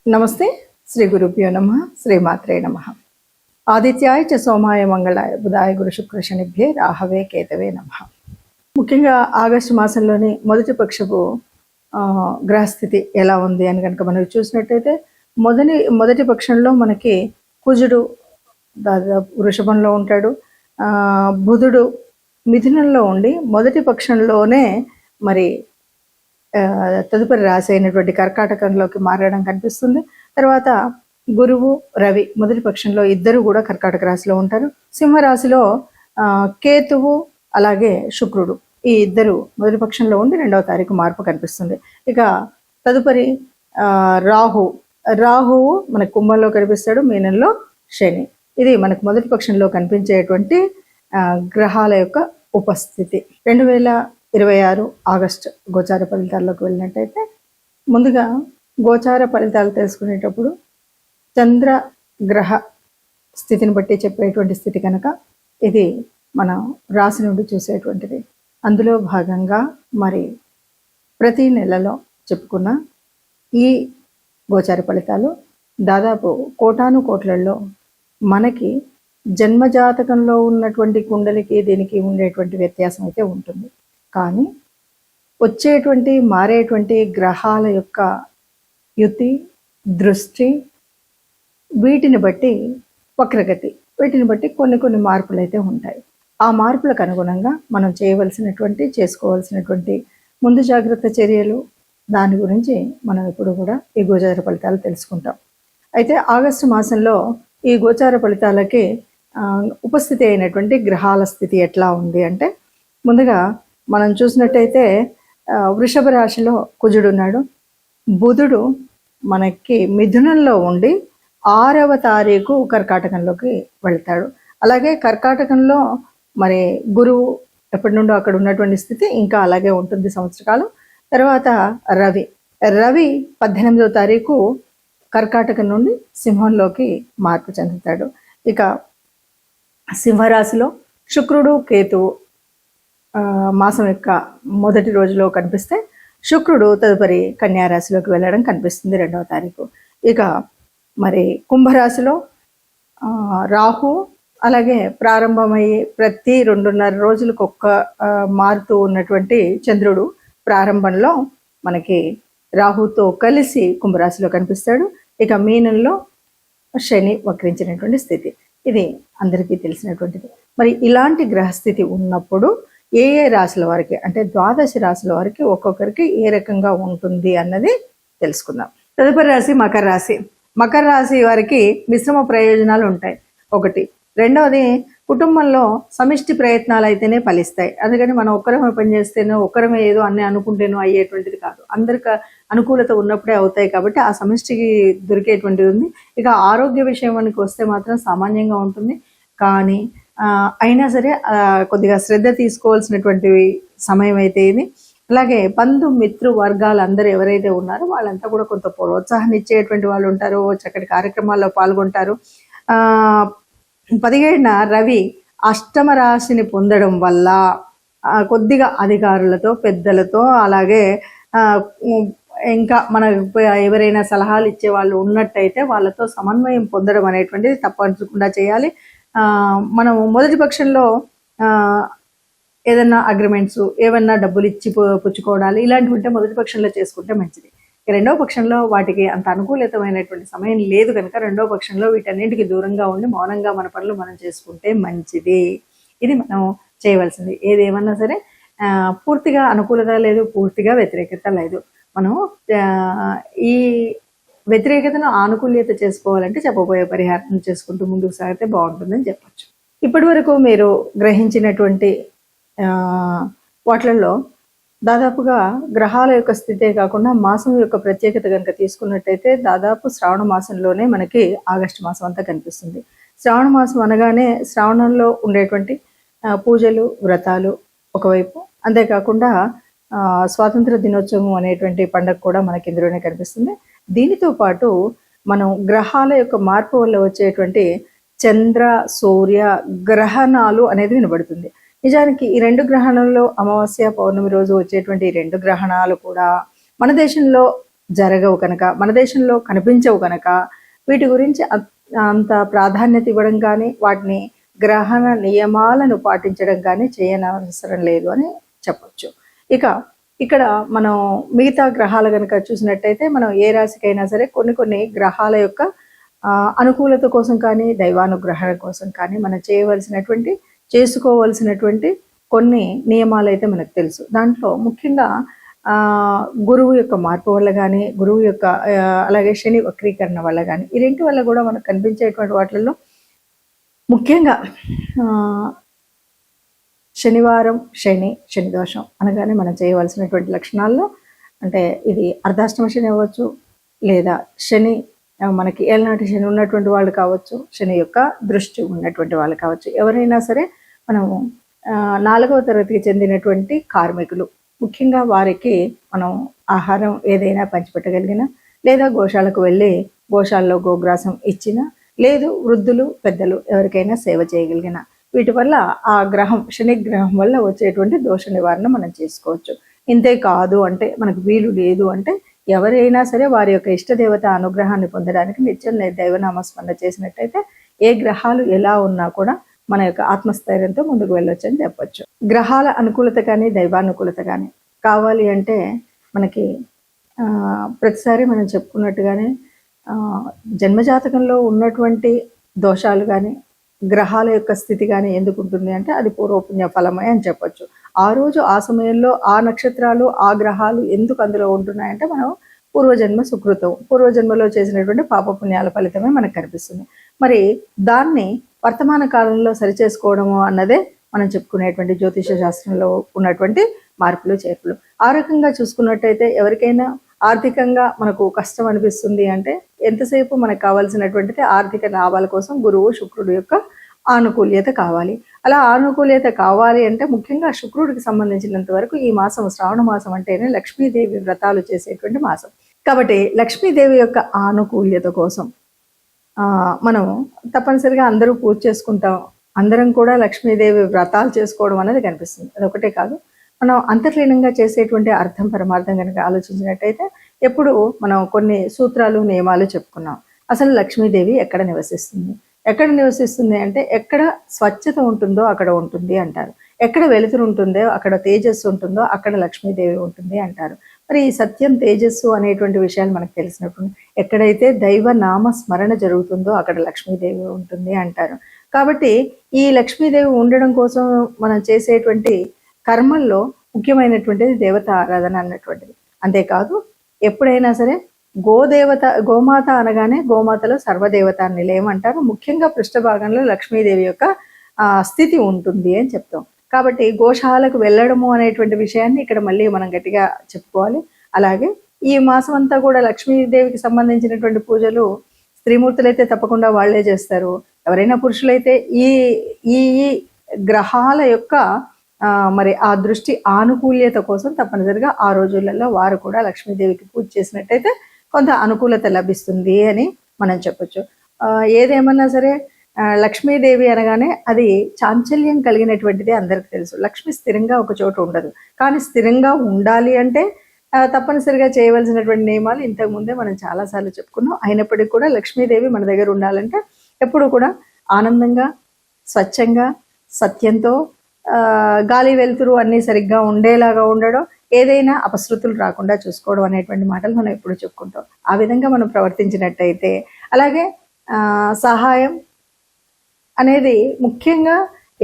నమస్తే. శ్రీ గురుభ్యో నమః. శ్రీమాత్రే నమః. ఆదిత్యాయ చ సోమాయ మంగళాయ బుధాయ గురు శుక్ర శనిభ్యే రాహవే కేతవే నమః. ముఖ్యంగా ఆగస్టు మాసంలోని మొదటి పక్షపు గ్రహస్థితి ఎలా ఉంది అని కనుక మనం చూసినట్టయితే మొదటి పక్షంలో మనకి కుజుడు దాదాపు వృషభంలో ఉంటాడు, బుధుడు మిథునంలో ఉండి మొదటి పక్షంలోనే మరి తదుపరి రాశి అయినటువంటి కర్కాటకంలోకి మారడం కనిపిస్తుంది. తర్వాత గురువు రవి మొదటి పక్షంలో ఇద్దరు కూడా కర్కాటక రాశిలో ఉంటారు. సింహరాశిలో కేతువు అలాగే శుక్రుడు ఈ ఇద్దరు మొదటి పక్షంలో ఉండి 2వ తారీఖు మార్పు కనిపిస్తుంది. ఇక తదుపరి రాహువు మనకు కుంభంలో కనిపిస్తాడు, మీనంలో శని. ఇది మనకు మొదటి పక్షంలో కనిపించేటువంటి గ్రహాల యొక్క ఉపస్థితి. 2026 ఆగస్టు గోచార ఫలితాల్లోకి వెళ్ళినట్టయితే ముందుగా గోచార ఫలితాలు తెలుసుకునేటప్పుడు చంద్ర గ్రహ స్థితిని బట్టి చెప్పేటువంటి స్థితి కనుక ఇది మన రాశి నుండి చూసేటువంటిది. అందులో భాగంగా మరి ప్రతి నెలలో చెప్పుకున్న ఈ గోచార ఫలితాలు దాదాపు కోటాను కోట్లలో మనకి జన్మజాతకంలో ఉన్నటువంటి కుండలికి దీనికి ఉండేటువంటి వ్యత్యాసం అయితే ఉంటుంది. కానీ వచ్చేటువంటి మారేటువంటి గ్రహాల యొక్క యుతి, దృష్టి, వీటిని బట్టి వక్రగతి, వీటిని బట్టి కొన్ని మార్పులు అయితే ఉంటాయి. ఆ మార్పులకు అనుగుణంగా మనం చేసుకోవాల్సినటువంటి ముందు జాగ్రత్త చర్యలు, దాని గురించి మనం ఇప్పుడు కూడా ఈ గోచార ఫలితాలు తెలుసుకుంటాం. అయితే ఆగస్టు మాసంలో ఈ గోచార ఫలితాలకి ఉపస్థితి అయినటువంటి గ్రహాల స్థితి ఎట్లా ఉంది అంటే, ముందుగా మనం చూసినట్టయితే వృషభ రాశిలో కుజుడు ఉన్నాడు. బుధుడు మనకి మిథునంలో ఉండి 6వ తారీఖు కర్కాటకంలోకి వెళ్తాడు. అలాగే కర్కాటకంలో మరి గురువు ఎప్పటి నుండో అక్కడ ఉన్నటువంటి స్థితి ఇంకా అలాగే ఉంటుంది సంవత్సరకాలం. తర్వాత రవి 18వ తారీఖు కర్కాటకం నుండి సింహంలోకి మార్పు చెందుతాడు. ఇక సింహరాశిలో శుక్రుడు, కేతువు మాసం యొక్క మొదటి రోజులో కనిపిస్తే శుక్రుడు తదుపరి కన్యారాశిలోకి వెళ్ళడం కనిపిస్తుంది 2వ తారీఖు. ఇక మరి కుంభరాశిలో రాహు అలాగే ప్రారంభమయ్యి ప్రతి 2.5 రోజులకు మారుతూ ఉన్నటువంటి చంద్రుడు ప్రారంభంలో మనకి రాహుతో కలిసి కుంభరాశిలో కనిపిస్తాడు. ఇక మీనంలో శని వక్రించినటువంటి స్థితి, ఇది అందరికీ తెలిసినటువంటిది. మరి ఇలాంటి గ్రహస్థితి ఉన్నప్పుడు ఏ రాశుల వారికి అంటే 12 రాశుల వారికి ఒక్కొక్కరికి ఏ రకంగా ఉంటుంది అన్నది తెలుసుకుందాం. తదుపరి రాశి మకర రాశి. మకర రాశి వారికి మిశ్రమ ప్రయోజనాలు ఉంటాయి. ఒకటి. రెండవది, కుటుంబంలో సమిష్టి ప్రయత్నాలు అయితేనే ఫలిస్తాయి. అందుకని మనం ఒక్కరమే పనిచేస్తేనో ఒక్కరమే ఏదో అన్నీ అనుకుంటేనో అయ్యేటువంటిది కాదు. అందరికి అనుకూలత ఉన్నప్పుడే అవుతాయి కాబట్టి ఆ సమిష్టికి దొరికేటువంటిది ఉంది. ఇక ఆరోగ్య విషయానికి వస్తే మాత్రం సామాన్యంగా ఉంటుంది. కానీ అయినా సరే కొద్దిగా శ్రద్ధ తీసుకోవాల్సినటువంటి సమయం అయితే ఇది. అలాగే బంధు మిత్రు వర్గాలు అందరూ ఎవరైతే ఉన్నారో వాళ్ళంతా కూడా కొంత ప్రోత్సాహాన్ని ఇచ్చేటువంటి వాళ్ళు ఉంటారు, చక్కటి కార్యక్రమాల్లో పాల్గొంటారు. 17న రవి అష్టమ రాశిని పొందడం వల్ల కొద్దిగా అధికారులతో, పెద్దలతో, అలాగే ఇంకా మన ఎవరైనా సలహాలు ఇచ్చే వాళ్ళు ఉన్నట్టయితే వాళ్ళతో సమన్వయం పొందడం అనేటువంటిది తప్పకుండా చేయాలి. మనం మొదటి పక్షంలో ఏదన్నా అగ్రిమెంట్స్, ఏమన్నా డబ్బులు ఇచ్చి పుచ్చుకోవడాలు ఇలాంటివి ఉంటే మొదటి పక్షంలో చేసుకుంటే మంచిది. 2వ పక్షంలో వాటికి అంత అనుకూలితమైనటువంటి సమయం లేదు కనుక 2వ పక్షంలో వీటన్నింటికి దూరంగా ఉండి మౌనంగా మన పనులు మనం చేసుకుంటే మంచిది. ఇది మనం చేయవలసింది. ఏదేమన్నా సరే పూర్తిగా అనుకూలత లేదు, పూర్తిగా వ్యతిరేకత లేదు. మనం ఈ వ్యతిరేకతను ఆనుకూల్యత చేసుకోవాలంటే చెప్పబోయే పరిహారం చేసుకుంటూ ముందుకు సాగితే బాగుంటుందని చెప్పచ్చు. ఇప్పటి వరకు మీరు గ్రహించినటువంటి వాటిల్లో దాదాపుగా గ్రహాల యొక్క స్థితే కాకుండా మాసం యొక్క ప్రత్యేకత కనుక తీసుకున్నట్టయితే దాదాపు శ్రావణ మాసంలోనే మనకి ఆగస్టు మాసం అంతా కనిపిస్తుంది. శ్రావణ మాసం అనగానే శ్రావణంలో ఉండేటువంటి పూజలు, వ్రతాలు ఒకవైపు, అంతేకాకుండా స్వాతంత్ర దినోత్సవం అనేటువంటి పండుగ కూడా మనకి ఇందులోనే కనిపిస్తుంది. దీనితో పాటు మనం గ్రహాల యొక్క మార్పు వల్ల వచ్చేటువంటి చంద్ర, సూర్య గ్రహణాలు అనేది వినబడుతుంది. నిజానికి ఈ 2 గ్రహణాలలో అమావాస్య, పౌర్ణమి రోజు వచ్చేటువంటి 2 గ్రహణాలు కూడా మన దేశంలో జరగవు కనుక, మన దేశంలో కనిపించవు కనుక వీటి గురించి అంత ప్రాధాన్యత ఇవ్వడం కానీ, వాటిని గ్రహణ నియమాలను పాటించడం కానీ చేయనవసరం లేదు అని చెప్పొచ్చు. ఇక ఇక్కడ మనం మిగతా గ్రహాలు కనుక చూసినట్టయితే, మనం ఏ రాశికైనా సరే కొన్ని కొన్ని గ్రహాల యొక్క అనుకూలత కోసం కానీ, దైవానుగ్రహణ కోసం కానీ మనం చేసుకోవలసినటువంటి కొన్ని నియమాలు అయితే మనకు తెలుసు. దాంట్లో ముఖ్యంగా గురువు యొక్క మార్పు వల్ల కానీ, గురువు యొక్క అలాగే శని వక్రీకరణ వల్ల కానీ, ఈ రెంటి వల్ల కూడా మనకు కనిపించేటువంటి వాటిల్లో ముఖ్యంగా శనివారం శని దోషం అనగానే మనం చేయవలసినటువంటి లక్షణాల్లో, అంటే ఇది అర్ధాష్టమ శని అవ్వచ్చు, లేదా శని మనకి ఏళ్ళనాటి శని ఉన్నటువంటి వాళ్ళు కావచ్చు, శని యొక్క దృష్టి ఉన్నటువంటి వాళ్ళు కావచ్చు, ఎవరైనా సరే మనము 4వ తరగతికి చెందినటువంటి కార్మికులు ముఖ్యంగా వారికి మనం ఆహారం ఏదైనా పంచిపెట్టగలిగిన, లేదా గోశాలకు వెళ్ళి గోశాలలో గోగ్రాసం ఇచ్చిన, లేదు వృద్ధులు పెద్దలు ఎవరికైనా సేవ చేయగలిగిన, వీటి వల్ల ఆ గ్రహం శని గ్రహం వల్ల వచ్చేటువంటి దోష నివారణ మనం చేసుకోవచ్చు. ఇంతే కాదు అంటే, మనకు వీలు లేదు అంటే, ఎవరైనా సరే వారి యొక్క ఇష్టదేవత అనుగ్రహాన్ని పొందడానికి నిత్యం దైవనామస్మరణ చేసినట్టయితే ఏ గ్రహాలు ఎలా ఉన్నా కూడా మన యొక్క ఆత్మస్థైర్యంతో ముందుకు వెళ్ళొచ్చు అని చెప్పొచ్చు. గ్రహాల అనుకూలత కానీ, దైవానుకూలత కానీ కావాలి అంటే మనకి ప్రతిసారి మనం చెప్పుకున్నట్టుగానే జన్మజాతకంలో ఉన్నటువంటి దోషాలు కానీ, గ్రహాల యొక్క స్థితి కానీ ఎందుకు ఉంటుంది అంటే, అది పూర్వపుణ్య ఫలమే అని చెప్పొచ్చు. ఆ రోజు ఆ సమయంలో ఆ నక్షత్రాలు ఆ గ్రహాలు ఎందుకు అందులో ఉంటున్నాయంటే, మనం పూర్వజన్మ సుకృతం, పూర్వజన్మలో చేసినటువంటి పాపపుణ్యాల ఫలితమే మనకు కనిపిస్తుంది. మరి దాన్ని వర్తమాన కాలంలో సరిచేసుకోవడము అన్నదే మనం చెప్పుకునేటువంటి జ్యోతిష శాస్త్రంలో ఉన్నటువంటి మార్పులు చేర్పులు. ఆ రకంగా చూసుకున్నట్టయితే ఎవరికైనా ఆర్థికంగా మనకు కష్టం అనిపిస్తుంది అంటే, ఎంతసేపు మనకు కావాల్సినటువంటిది ఆర్థిక లాభాల కోసం గురువు శుక్రుడు యొక్క ఆనుకూల్యత కావాలి. అలా ఆనుకూల్యత కావాలి అంటే ముఖ్యంగా శుక్రుడికి సంబంధించినంత వరకు ఈ మాసం, శ్రావణ మాసం అంటేనే లక్ష్మీదేవి వ్రతాలు చేసేటువంటి మాసం. కాబట్టి లక్ష్మీదేవి యొక్క ఆనుకూల్యత కోసం మనం తప్పనిసరిగా అందరూ పూజ చేసుకుంటాం, అందరం కూడా లక్ష్మీదేవి వ్రతాలు చేసుకోవడం అనేది కనిపిస్తుంది. అదొకటే కాదు, మనం అంతర్లీనంగా చేసేటువంటి అర్థం పరమార్థం కనుక ఆలోచించినట్టయితే, ఎప్పుడు మనం కొన్ని సూత్రాలు నియమాలు చెప్పుకున్నాం. అసలు లక్ష్మీదేవి ఎక్కడ నివసిస్తుంది అంటే, ఎక్కడ స్వచ్ఛత ఉంటుందో అక్కడ ఉంటుంది అంటారు, ఎక్కడ వెలుతురు ఉంటుందో అక్కడ తేజస్సు ఉంటుందో అక్కడ లక్ష్మీదేవి ఉంటుంది అంటారు. మరి ఈ సత్యం తేజస్సు అనేటువంటి విషయాలు మనకు తెలిసినప్పుడు, ఎక్కడైతే దైవ నామ స్మరణ జరుగుతుందో అక్కడ లక్ష్మీదేవి ఉంటుంది అంటారు. కాబట్టి ఈ లక్ష్మీదేవి ఉండడం కోసం మనం చేసేటువంటి కర్మల్లో ముఖ్యమైనటువంటిది దేవత ఆరాధన అన్నటువంటిది. అంతేకాదు, ఎప్పుడైనా సరే గోమాత అనగానే గోమాతలో సర్వదేవత నిలయం అంటారు. ముఖ్యంగా పృష్ఠభాగంలో లక్ష్మీదేవి యొక్క స్థితి ఉంటుంది అని చెప్తాం. కాబట్టి గోశాలకు వెళ్ళడము అనేటువంటి విషయాన్ని ఇక్కడ మళ్ళీ మనం గట్టిగా చెప్పుకోవాలి. అలాగే ఈ మాసం అంతా కూడా లక్ష్మీదేవికి సంబంధించినటువంటి పూజలు స్త్రీమూర్తులైతే తప్పకుండా వాళ్లే చేస్తారు. ఎవరైనా పురుషులైతే ఈ ఈ గ్రహాల యొక్క మరి ఆ దృష్టి ఆనుకూల్యత కోసం తప్పనిసరిగా ఆ రోజులలో వారు కూడా లక్ష్మీదేవికి పూజ చేసినట్టయితే కొంత అనుకూలత లభిస్తుంది అని మనం చెప్పొచ్చు. ఏదేమన్నా సరే లక్ష్మీదేవి అనగానే అది చాంచల్యం కలిగినటువంటిది అందరికి తెలుసు. లక్ష్మి స్థిరంగా ఒక చోట ఉండదు, కానీ స్థిరంగా ఉండాలి అంటే తప్పనిసరిగా చేయవలసినటువంటి నియమాలు ఇంతకుముందే మనం చాలాసార్లు చెప్పుకున్నాం. అయినప్పటికీ కూడా లక్ష్మీదేవి మన దగ్గర ఉండాలంటే ఎప్పుడు కూడా ఆనందంగా, స్వచ్ఛంగా, సత్యంతో, గాలి వెలుతురు అన్నీ సరిగ్గా ఉండేలాగా ఉండడం, ఏదైనా అపశృతులు రాకుండా చూసుకోవడం అనేటువంటి మాటలు మనం ఎప్పుడు చెప్పుకుంటాం. ఆ విధంగా మనం ప్రవర్తించినట్టయితే, అలాగే సహాయం అనేది ముఖ్యంగా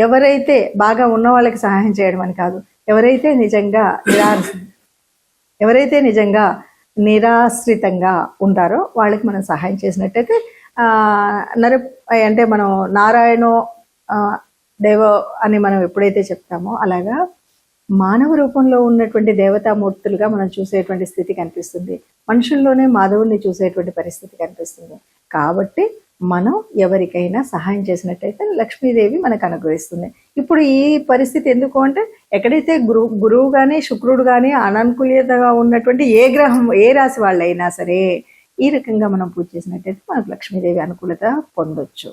ఎవరైతే బాగా ఉన్న వాళ్ళకి సహాయం చేయడం అని కాదు, ఎవరైతే నిజంగా నిరాశ్రితంగా ఉంటారో వాళ్ళకి మనం సహాయం చేసినట్టయితే అంటే మనం నారాయణో దేవ అని మనం ఎప్పుడైతే చెప్తామో, అలాగా మానవ రూపంలో ఉన్నటువంటి దేవతామూర్తులుగా మనం చూసేటువంటి స్థితి కనిపిస్తుంది. మనుషుల్లోనే మాధవుని చూసేటువంటి పరిస్థితి కనిపిస్తుంది. కాబట్టి మనం ఎవరికైనా సహాయం చేసినట్టయితే లక్ష్మీదేవి మనకు అనుగ్రహిస్తుంది. ఇప్పుడు ఈ పరిస్థితి ఎందుకు అంటే, ఎక్కడైతే గురువు కానీ శుక్రుడు కానీ అనానుకూల్యతగా ఉన్నటువంటి ఏ గ్రహం, ఏ రాశి వాళ్ళైనా సరే ఈ రకంగా మనం పూజ చేసినట్టయితే మనకు లక్ష్మీదేవి అనుకూలత పొందొచ్చు.